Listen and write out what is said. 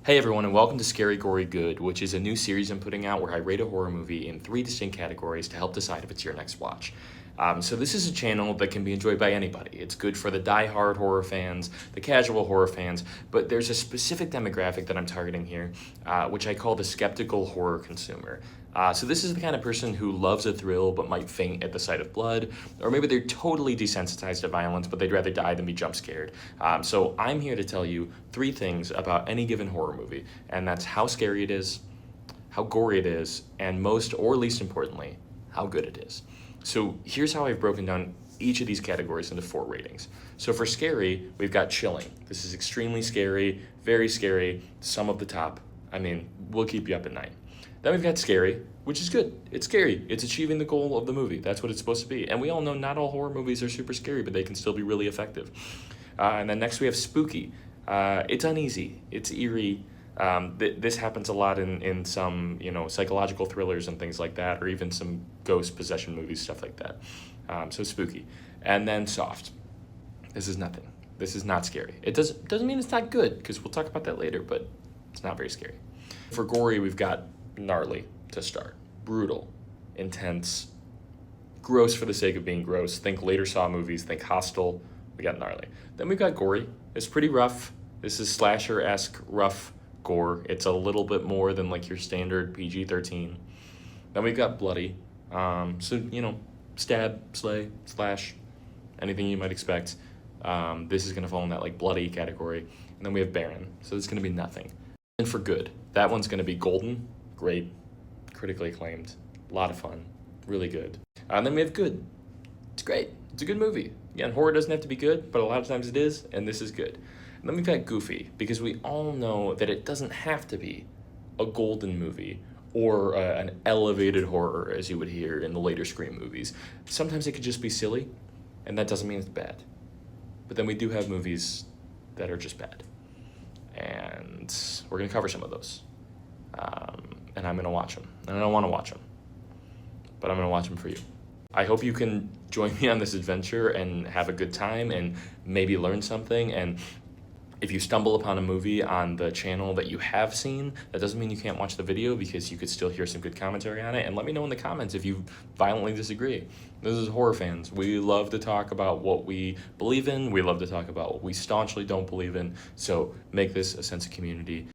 Hey everyone, and welcome to Scary Gory Good, which is a new series I'm putting out where I rate a horror movie in 3 distinct categories to help decide if it's your next watch. So this is a channel that can be enjoyed by anybody. It's good for the die-hard horror fans, the casual horror fans, but there's a specific demographic that I'm targeting here, which I call the skeptical horror consumer. So this is the kind of person who loves a thrill but might faint at the sight of blood, or maybe they're totally desensitized to violence but they'd rather die than be jump scared. So I'm here to tell you 3 things about any given horror movie, and that's how scary it is, how gory it is, and most or least importantly, how good it is. So here's how I've broken down each of these categories into 4 ratings. So for scary, we've got chilling. This is extremely scary, very scary, some of the top. I mean, we'll keep you up at night. Then we've got scary, which is good. It's scary. It's achieving the goal of the movie. That's what it's supposed to be. And we all know not all horror movies are super scary, but they can still be really effective. And then next we have spooky. It's uneasy. It's eerie. This happens a lot in some, psychological thrillers and things like that, or even some ghost possession movies, stuff like that. So spooky. And then soft. This is nothing. This is not scary. It doesn't mean it's not good, because we'll talk about that later, but it's not very scary. For gory, we've got gnarly to start. Brutal, intense, gross for the sake of being gross. Think later Saw movies, think Hostel. We got gnarly. Then we've got gory. It's pretty rough. This is slasher-esque rough gore. It's a little bit more than like your standard PG-13. Then we've got bloody. Stab, slay, slash, anything you might expect. This is gonna fall in that like bloody category. And then we have barren. So it's gonna be nothing. And for good, that one's gonna be golden, great, critically acclaimed, a lot of fun, really good. And then we have good. It's great. It's a good movie. Again, horror doesn't have to be good, but a lot of times it is, and this is good. And then we've got goofy, because we all know that it doesn't have to be a golden movie or an elevated horror, as you would hear in the later Scream movies. Sometimes it could just be silly, and that doesn't mean it's bad. But then we do have movies that are just bad. And we're going to cover some of those. And I'm going to watch them. And I don't want to watch them, but I'm going to watch them for you. I hope you can join me on this adventure and have a good time and maybe learn something. And if you stumble upon a movie on the channel that you have seen, that doesn't mean you can't watch the video, because you could still hear some good commentary on it. And let me know in the comments if you violently disagree. This is horror fans. We love to talk about what we believe in. We love to talk about what we staunchly don't believe in. So make this a sense of community.